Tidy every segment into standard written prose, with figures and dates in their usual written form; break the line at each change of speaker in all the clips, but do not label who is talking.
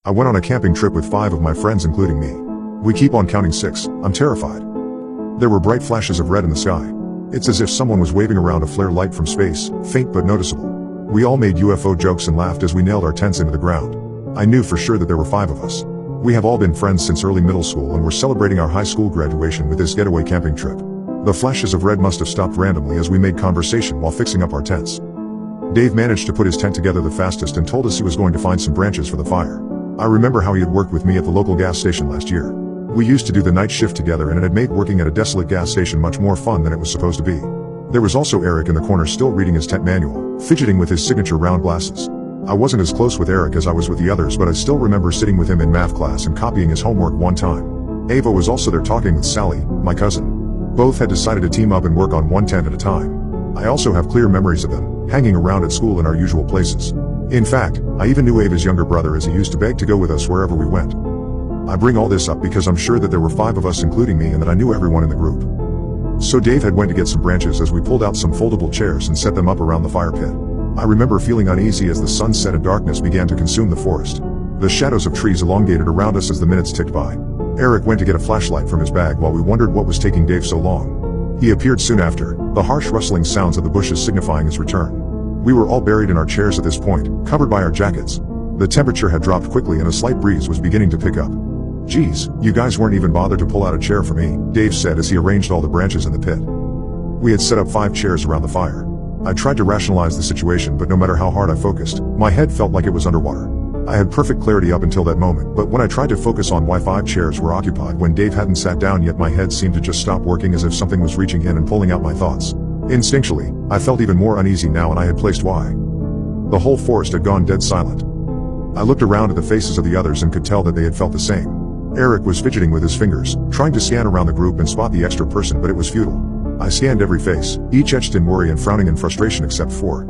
I went on a camping trip with 5 of my friends including me. We keep on counting 6, I'm terrified. There were bright flashes of red in the sky. It's as if someone was waving around a flare light from space, faint but noticeable. We all made UFO jokes and laughed as we nailed our tents into the ground. I knew for sure that there were 5 of us. We have all been friends since early middle school and were celebrating our high school graduation with this getaway camping trip. The flashes of red must have stopped randomly as we made conversation while fixing up our tents. Dave managed to put his tent together the fastest and told us he was going to find some branches for the fire. I remember how he had worked with me at the local gas station last year. We used to do the night shift together and it had made working at a desolate gas station much more fun than it was supposed to be. There was also Eric in the corner still reading his tent manual, fidgeting with his signature round glasses. I wasn't as close with Eric as I was with the others, but I still remember sitting with him in math class and copying his homework one time. Ava was also there talking with Sally, my cousin. Both had decided to team up and work on one tent at a time. I also have clear memories of them, hanging around at school in our usual places. In fact, I even knew Ava's younger brother as he used to beg to go with us wherever we went. I bring all this up because I'm sure that there were 5 of us including me and that I knew everyone in the group. So Dave had went to get some branches as we pulled out some foldable chairs and set them up around the fire pit. I remember feeling uneasy as the sun set and darkness began to consume the forest. The shadows of trees elongated around us as the minutes ticked by. Eric went to get a flashlight from his bag while we wondered what was taking Dave so long. He appeared soon after, the harsh rustling sounds of the bushes signifying his return. We were all buried in our chairs at this point, covered by our jackets. The temperature had dropped quickly and a slight breeze was beginning to pick up. "Geez, you guys weren't even bothered to pull out a chair for me," Dave said as he arranged all the branches in the pit. We had set up 5 chairs around the fire. I tried to rationalize the situation, but no matter how hard I focused, my head felt like it was underwater. I had perfect clarity up until that moment, but when I tried to focus on why 5 chairs were occupied when Dave hadn't sat down yet, my head seemed to just stop working as if something was reaching in and pulling out my thoughts. Instinctually, I felt even more uneasy now, and I had placed why. The whole forest had gone dead silent. I looked around at the faces of the others and could tell that they had felt the same. Eric was fidgeting with his fingers, trying to scan around the group and spot the extra person, but it was futile. I scanned every face, each etched in worry and frowning in frustration except for.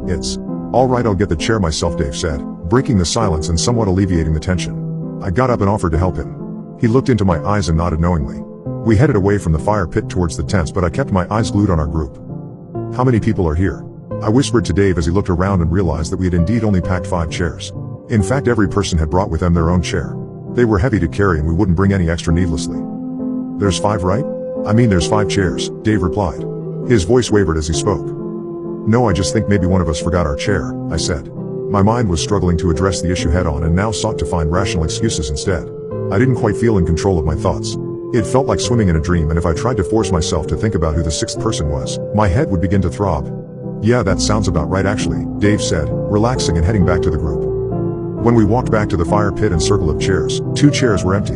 "It's all right, I'll get the chair myself," Dave said, breaking the silence and somewhat alleviating the tension. I got up and offered to help him. He looked into my eyes and nodded knowingly. We headed away from the fire pit towards the tents, but I kept my eyes glued on our group. "How many people are here?" I whispered to Dave as he looked around and realized that we had indeed only packed 5 chairs. In fact, every person had brought with them their own chair. They were heavy to carry and we wouldn't bring any extra needlessly. "There's 5, right?" "I mean, there's 5 chairs," Dave replied. His voice wavered as he spoke. "No, I just think maybe one of us forgot our chair," I said. My mind was struggling to address the issue head on and now sought to find rational excuses instead. I didn't quite feel in control of my thoughts. It felt like swimming in a dream, and if I tried to force myself to think about who the 6th person was, my head would begin to throb. "Yeah, that sounds about right actually," Dave said, relaxing and heading back to the group. When we walked back to the fire pit and circle of chairs, 2 chairs were empty.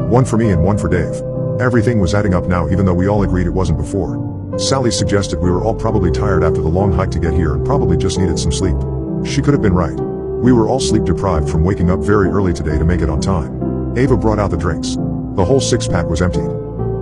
One for me and one for Dave. Everything was adding up now, even though we all agreed it wasn't before. Sally suggested we were all probably tired after the long hike to get here and probably just needed some sleep. She could have been right. We were all sleep deprived from waking up very early today to make it on time. Ava brought out the drinks. The whole 6-pack was emptied.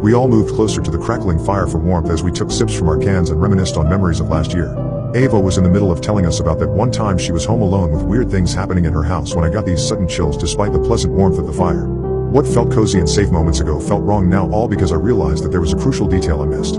We all moved closer to the crackling fire for warmth as we took sips from our cans and reminisced on memories of last year. Ava was in the middle of telling us about that one time she was home alone with weird things happening in her house when I got these sudden chills despite the pleasant warmth of the fire. What felt cozy and safe moments ago felt wrong now, all because I realized that there was a crucial detail I missed.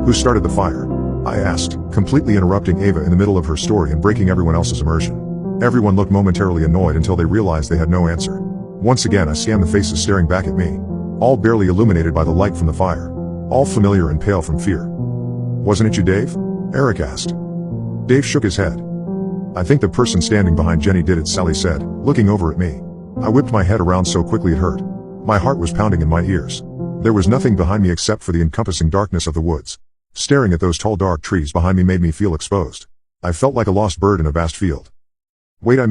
"Who started the fire?" I asked, completely interrupting Ava in the middle of her story and breaking everyone else's immersion. Everyone looked momentarily annoyed until they realized they had no answer. Once again I scanned the faces staring back at me, all barely illuminated by the light from the fire, all familiar and pale from fear. "Wasn't it you, Dave?" Eric asked. Dave shook his head. "I think the person standing behind Jenny did it," Sally said, looking over at me. I whipped my head around so quickly it hurt. My heart was pounding in my ears. There was nothing behind me except for the encompassing darkness of the woods. Staring at those tall dark trees behind me made me feel exposed. I felt like a lost bird in a vast field. "Wait, I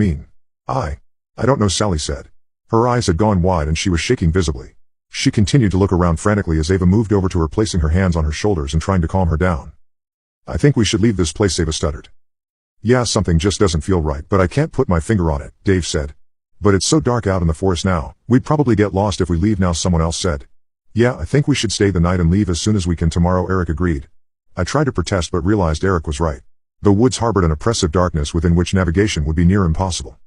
don't know," Sally said. Her eyes had gone wide and she was shaking visibly. She continued to look around frantically as Ava moved over to her, placing her hands on her shoulders and trying to calm her down. "I think we should leave this place," Ava stuttered. "Yeah, something just doesn't feel right, but I can't put my finger on it," Dave said. "But it's so dark out in the forest now, we'd probably get lost if we leave now," someone else said. "Yeah, I think we should stay the night and leave as soon as we can tomorrow," Eric agreed. I tried to protest but realized Eric was right. The woods harbored an oppressive darkness within which navigation would be near impossible.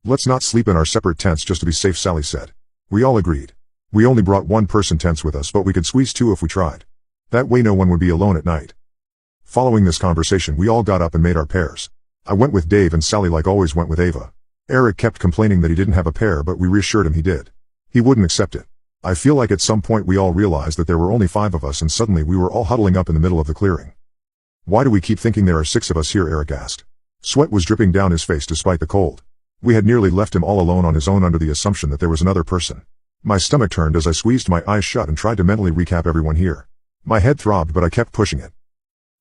"Let's not sleep in our separate tents just to be safe," Sally said. We all agreed. We only brought 1-person tents with us, but we could squeeze 2 if we tried. That way no one would be alone at night. Following this conversation we all got up and made our pairs. I went with Dave and Sally like always went with Ava. Eric kept complaining that he didn't have a pair, but we reassured him he did. He wouldn't accept it. I feel like at some point we all realized that there were only 5 of us and suddenly we were all huddling up in the middle of the clearing. Why do we keep thinking there are 6 of us here? Eric asked. Sweat was dripping down his face despite the cold. We had nearly left him all alone on his own under the assumption that there was another person. My stomach turned as I squeezed my eyes shut and tried to mentally recap everyone here. My head throbbed, but I kept pushing it.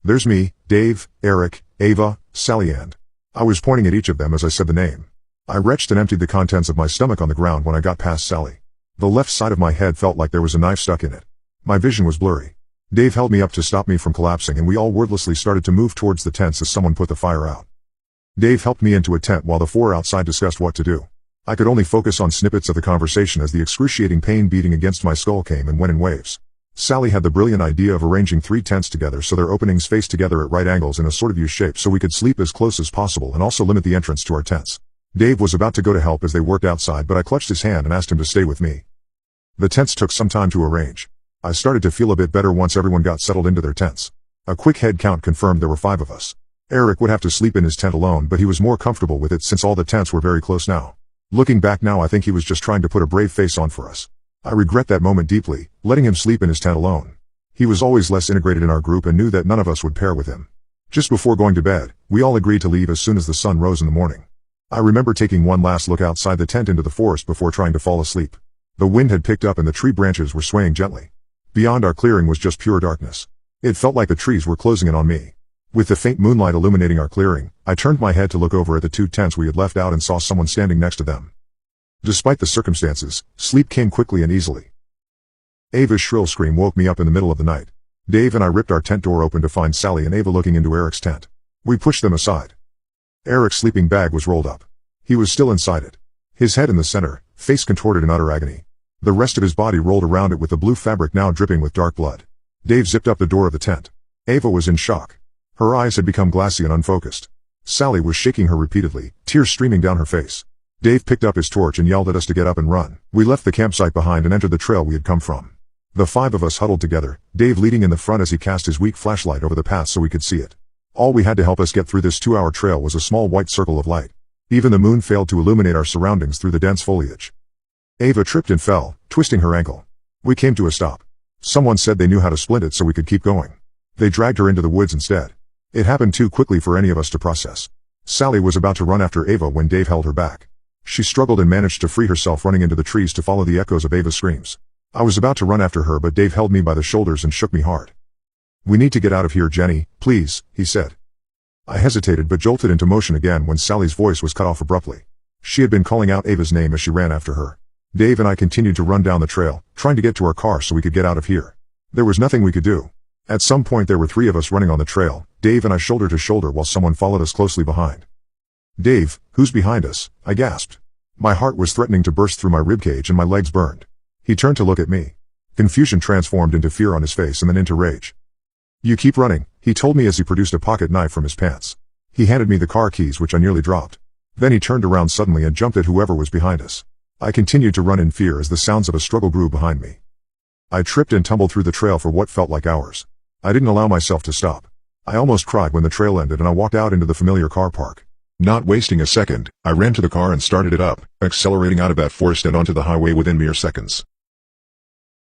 There's me, Dave, Eric, Ava, Sally, and... I was pointing at each of them as I said the name. I retched and emptied the contents of my stomach on the ground when I got past Sally. The left side of my head felt like there was a knife stuck in it. My vision was blurry. Dave held me up to stop me from collapsing and we all wordlessly started to move towards the tents as someone put the fire out. Dave helped me into a tent while the 4 outside discussed what to do. I could only focus on snippets of the conversation as the excruciating pain beating against my skull came and went in waves. Sally had the brilliant idea of arranging 3 tents together so their openings faced together at right angles in a sort of U shape so we could sleep as close as possible and also limit the entrance to our tents. Dave was about to go to help as they worked outside, but I clutched his hand and asked him to stay with me. The tents took some time to arrange. I started to feel a bit better once everyone got settled into their tents. A quick head count confirmed there were 5 of us. Eric would have to sleep in his tent alone, but he was more comfortable with it since all the tents were very close now. Looking back now, I think he was just trying to put a brave face on for us. I regret that moment deeply, letting him sleep in his tent alone. He was always less integrated in our group and knew that none of us would pair with him. Just before going to bed, we all agreed to leave as soon as the sun rose in the morning. I remember taking one last look outside the tent into the forest before trying to fall asleep. The wind had picked up and the tree branches were swaying gently. Beyond our clearing was just pure darkness. It felt like the trees were closing in on me. With the faint moonlight illuminating our clearing, I turned my head to look over at the 2 tents we had left out and saw someone standing next to them. Despite the circumstances, sleep came quickly and easily. Ava's shrill scream woke me up in the middle of the night. Dave and I ripped our tent door open to find Sally and Ava looking into Eric's tent. We pushed them aside. Eric's sleeping bag was rolled up. He was still inside it. His head in the center, face contorted in utter agony. The rest of his body rolled around it with the blue fabric now dripping with dark blood. Dave zipped up the door of the tent. Ava was in shock. Her eyes had become glassy and unfocused. Sally was shaking her repeatedly, tears streaming down her face. Dave picked up his torch and yelled at us to get up and run. We left the campsite behind and entered the trail we had come from. The 5 of us huddled together, Dave leading in the front as he cast his weak flashlight over the path so we could see it. All we had to help us get through this 2-hour trail was a small white circle of light. Even the moon failed to illuminate our surroundings through the dense foliage. Ava tripped and fell, twisting her ankle. We came to a stop. Someone said they knew how to splint it so we could keep going. They dragged her into the woods instead. It happened too quickly for any of us to process. Sally was about to run after Ava when Dave held her back. She struggled and managed to free herself, running into the trees to follow the echoes of Ava's screams. I was about to run after her, but Dave held me by the shoulders and shook me hard. "We need to get out of here, Jenny, please," he said. I hesitated but jolted into motion again when Sally's voice was cut off abruptly. She had been calling out Ava's name as she ran after her. Dave and I continued to run down the trail, trying to get to our car so we could get out of here. There was nothing we could do. At some point there were 3 of us running on the trail, Dave and I shoulder to shoulder while someone followed us closely behind. "Dave, who's behind us?" I gasped. My heart was threatening to burst through my ribcage and my legs burned. He turned to look at me. Confusion transformed into fear on his face and then into rage. "You keep running," he told me as he produced a pocket knife from his pants. He handed me the car keys, which I nearly dropped. Then he turned around suddenly and jumped at whoever was behind us. I continued to run in fear as the sounds of a struggle grew behind me. I tripped and tumbled through the trail for what felt like hours. I didn't allow myself to stop. I almost cried when the trail ended and I walked out into the familiar car park. Not wasting a second, I ran to the car and started it up, accelerating out of that forest and onto the highway within mere seconds.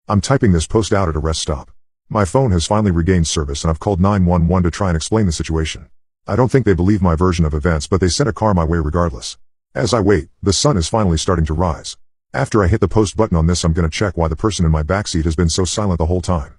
I'm typing this post out at a rest stop. My phone has finally regained service and I've called 911 to try and explain the situation. I don't think they believe my version of events, but they sent a car my way regardless. As I wait, the sun is finally starting to rise. After I hit the post button on this, I'm gonna check why the person in my backseat has been so silent the whole time.